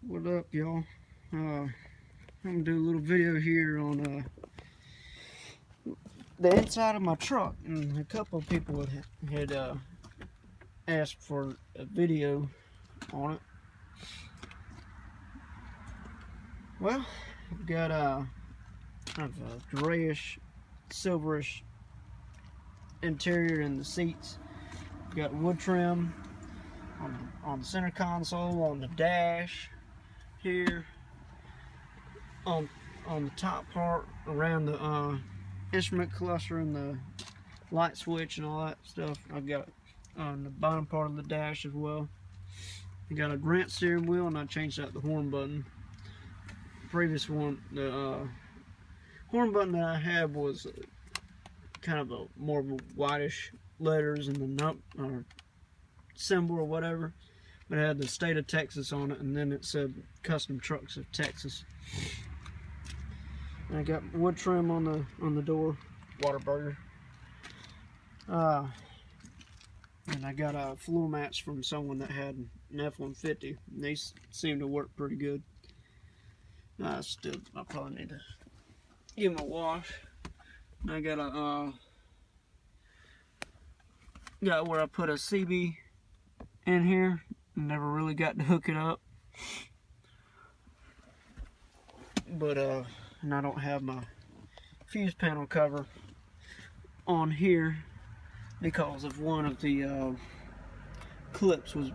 What up, y'all? I'm gonna do a little video here on the inside of my truck, and a couple of people had asked for a video on it. Well, I've got kind of a grayish, silverish interior in the seats. Got wood trim on the center console, on the dash here, on the top part around the instrument cluster and the light switch and all that stuff. I've got on the bottom part of the dash as well. I got a Grant steering wheel, and I changed out the horn button. The previous one, the horn button that I had was kind of a more of a whitish letters and the symbol or whatever, but it had the state of Texas on it, and then it said Custom Trucks of Texas. And I got wood trim on the door, Whataburger. And I got floor mats from someone that had an F-150. And they seem to work pretty good. I probably need to give them a wash. And I got got where I put a CB in here. Never really got to hook it up. But and I don't have my fuse panel cover on here because of one of the clips was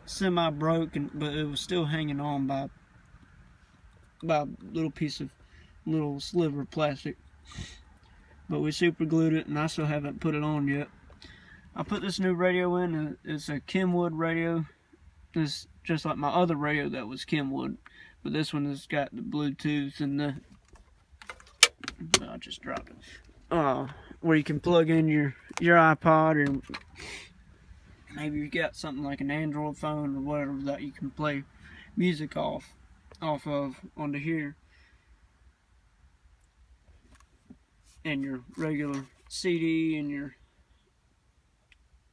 semi broken, but it was still hanging on by a little sliver of plastic. But we super glued it, and I still haven't put it on yet. I put this new radio in, and it's a Kenwood radio. It's just like my other radio that was Kenwood, but this one has got the Bluetooth and the I just dropped it. Where you can plug in your iPod, or maybe you got something like an Android phone or whatever that you can play music off of onto here, and your regular CD and your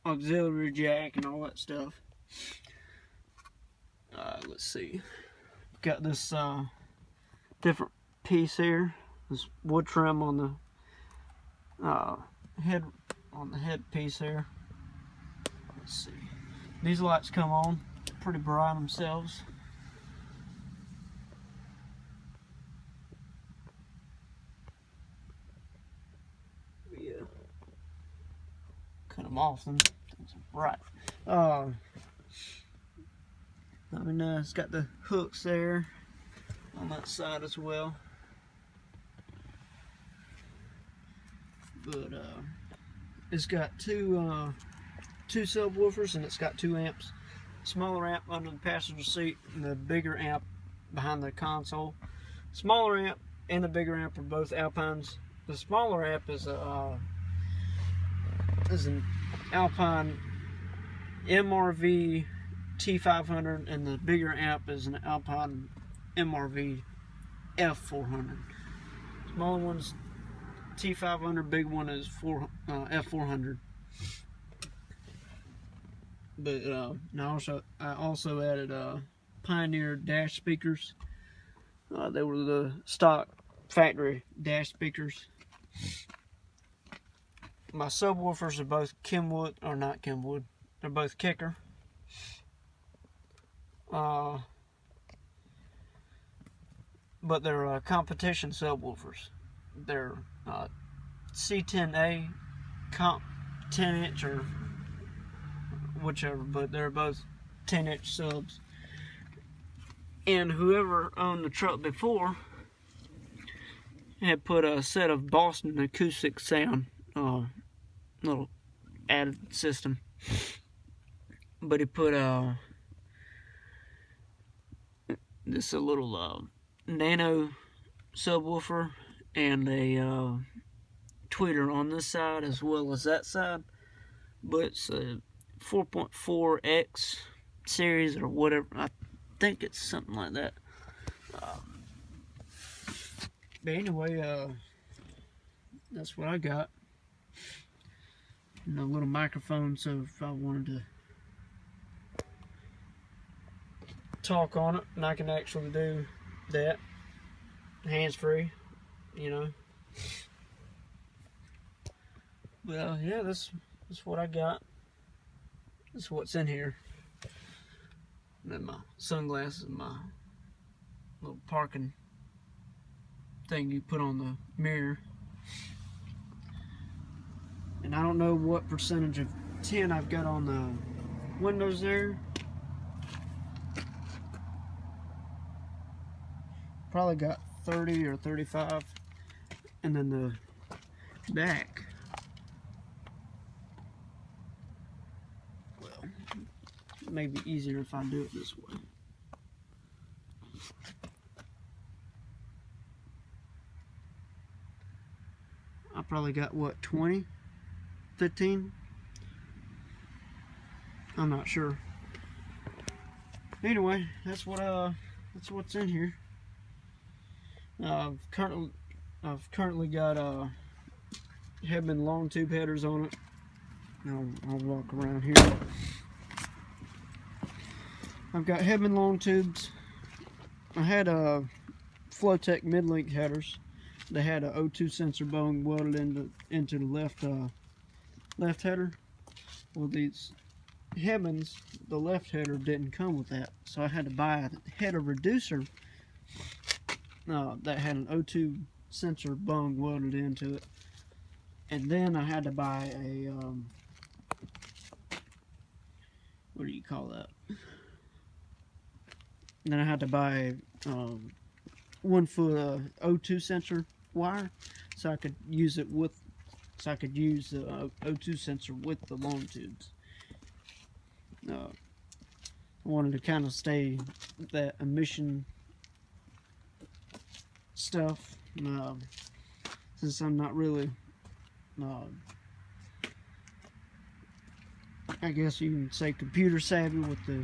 auxiliary jack and all that stuff. Let's see. Got this different piece here. This wood trim on the head piece here. Let's see. These lights come on pretty bright themselves. Yeah. Cut them off. Them things are bright. It's got the hooks there on that side as well. But it's got two subwoofers, and it's got 2 amps. Smaller amp under the passenger seat, and the bigger amp behind the console. Smaller amp and the bigger amp are both Alpines. The smaller amp is an Alpine MRV T500, and the bigger amp is an Alpine MRV F400. Smaller one's T500, big one is F400. But I also added Pioneer dash speakers. They were the stock factory dash speakers. My subwoofers are both Kenwood, or not Kenwood. They're both Kicker. But they're competition subwoofers. They're C10A comp 10-inch or whichever, but they're both 10-inch subs. And whoever owned the truck before had put a set of Boston acoustic sound little added system, but he put a little nano subwoofer and a tweeter on this side as well as that side, but it's a 4.4X series or whatever. I think it's something like that. But anyway, that's what I got. And a little microphone, so if I wanted to talk on it, and I can actually do that hands-free, you know. Well, yeah, this is what I got. This is what's in here. And then my sunglasses, my little parking thing you put on the mirror. And I don't know what percentage of tin I've got on the windows there. Probably got 30 or 35. And then the back, well, it may be easier if I do it this way. I probably got, what, 20? 15? I'm not sure. Anyway, that's what's in here. I've currently got Hedman long tube headers on it. I'll walk around here. I've got Hedman long tubes. I had Flowtech mid-link headers. They had a O2 sensor bone welded into the left header. Well, these Hedmans, the left header didn't come with that, so I had to buy a header reducer that had an O2 sensor bung welded into it, and then I had to buy a what do you call that? And then I had to buy 1 foot O2 sensor wire, so I could use it with, so I could use the O2 sensor with the long tubes. I wanted to kind of stay that emission stuff, since I'm not really, I guess you can say computer savvy with the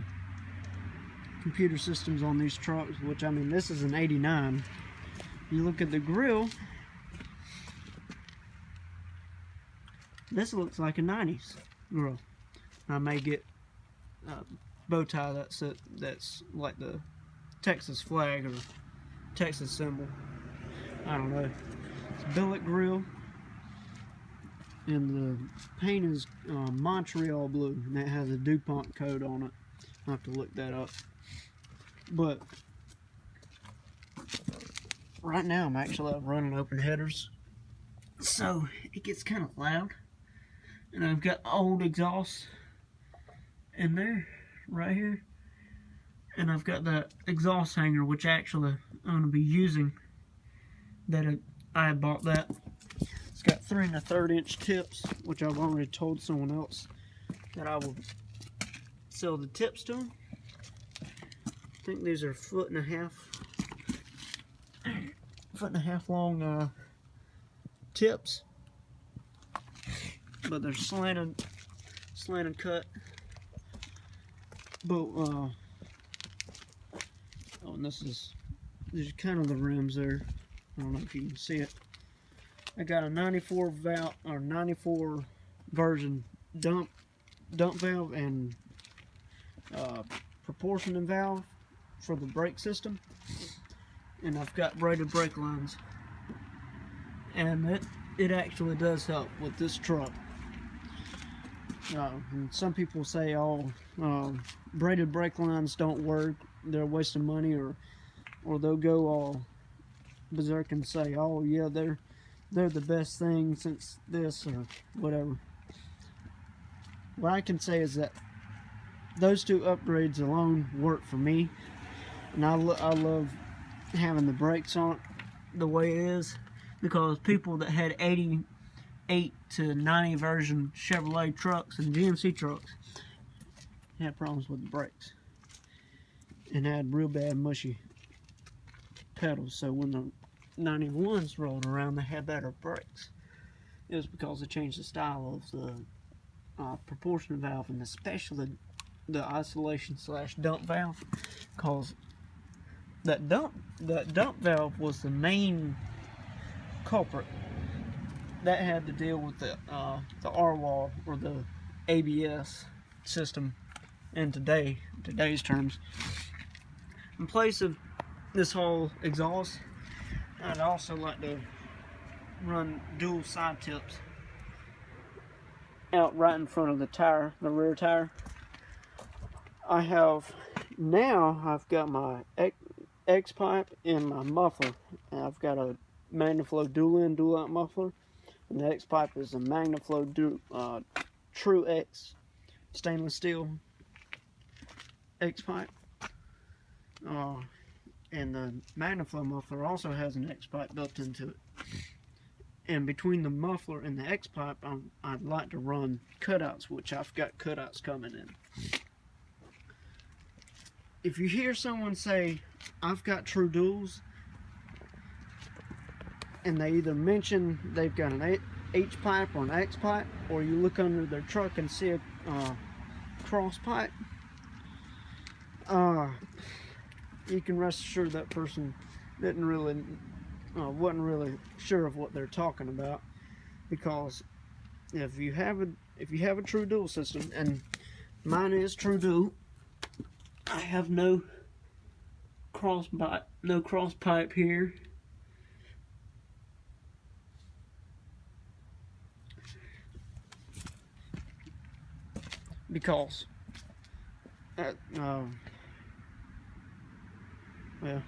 computer systems on these trucks, which, I mean, this is an 89. You look at the grill, this looks like a 90s grill. I may get a bow tie that's like the Texas flag or Texas symbol. I don't know. It's a billet grill, and the paint is Montreal blue, and that has a DuPont code on it. I'll have to look that up. But right now I'm actually running open headers, so it gets kind of loud. And I've got old exhaust in there, right here. And I've got the exhaust hanger, which actually I'm going to be using. I had bought that. It's got 3 1/3 inch tips, which I've already told someone else that I will sell the tips to them. I think these are 1.5 foot long tips, but they're slanted cut. But oh, and these are kind of the rims there. I don't know if you can see it. I got a 94 valve or 94 version dump valve and proportioning valve for the brake system, and I've got braided brake lines, and it actually does help with this truck. And some people say, oh, braided brake lines don't work, they're wasting money, or they'll go all berserk and say, oh yeah, they're the best thing since this or whatever. What I can say is that those 2 upgrades alone work for me, and I love having the brakes on it the way it is, because people that had 88 to 90 version Chevrolet trucks and GMC trucks had problems with the brakes and had real bad mushy pedals. So when the 91s rolled around, they had better brakes. It was because they changed the style of the proportion valve, and especially the isolation / dump valve, because that dump valve was the main culprit. That had to deal with the R-wall, or the ABS system in today's terms. in place of this whole exhaust, I'd also like to run dual side tips out right in front of the tire, the rear tire. I've got my X pipe in my muffler, and I've got a MagnaFlow dual in, dual out muffler, and the X pipe is a MagnaFlow True X stainless steel X pipe. And the MagnaFlow muffler also has an X pipe built into it. And between the muffler and the X pipe, I'd like to run cutouts, which I've got cutouts coming in. If you hear someone say, I've got true duals, and they either mention they've got an H pipe or an X pipe, or you look under their truck and see a cross pipe, you can rest assured that person wasn't really sure of what they're talking about, because if you have a true dual system, and mine is true dual, I have no cross pipe here. Because well,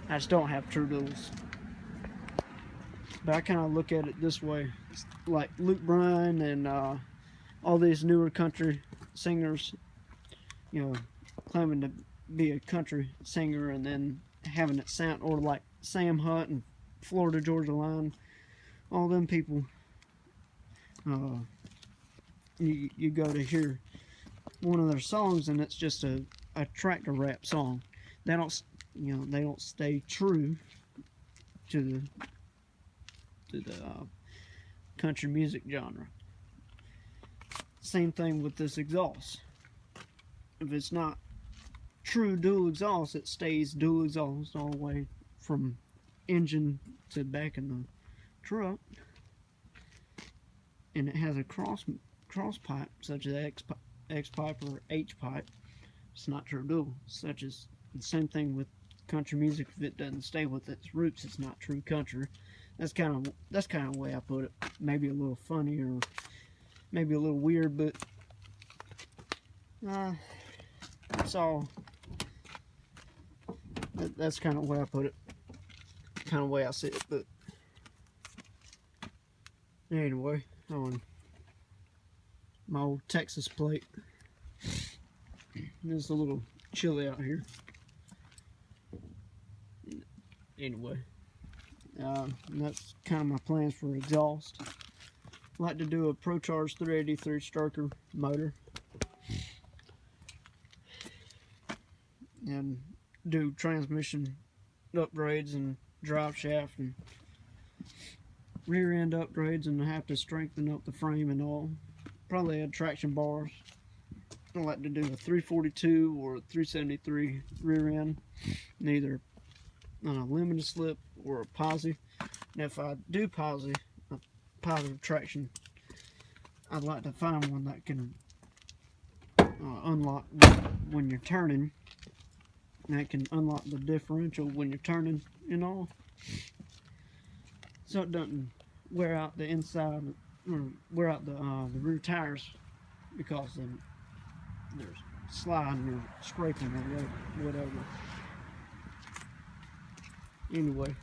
I just don't have true duals. But I kind of look at it this way, like Luke Bryan and all these newer country singers, claiming to be a country singer and then having it sound, or like Sam Hunt and Florida Georgia Line, all them people. You go to hear one of their songs and it's just a tractor rap song. They don't stay true to the country music genre. Same thing with this exhaust. If it's not true dual exhaust, it stays dual exhaust all the way from engine to back in the truck. And it has a cross pipe, such as X pipe or H pipe. It's not true dual. Such as the same thing with country music. If it doesn't stay with its roots, it's not true country. That's kind of the way I put it. Maybe a little funny, or maybe a little weird, but it's all. That's kind of the way I put it. Kind of the way I see it. But anyway, on my old Texas plate. It's a little chilly out here. Anyway, that's kind of my plans for exhaust. I'd like to do a ProCharge 383 Striker motor, and do transmission upgrades and drive shaft and rear end upgrades, and have to strengthen up the frame and all. Probably add traction bars. I'd like to do a 342 or a 373 rear end, neither on a limited slip or a posi. And if I do posi, a positive traction, I'd like to find one that can unlock when you're turning. That can unlock the differential when you're turning and all, so it doesn't wear out the inside, or wear out the rear tires, because there's sliding or scraping or whatever. Anyway,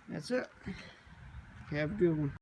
that's it. Have a good one.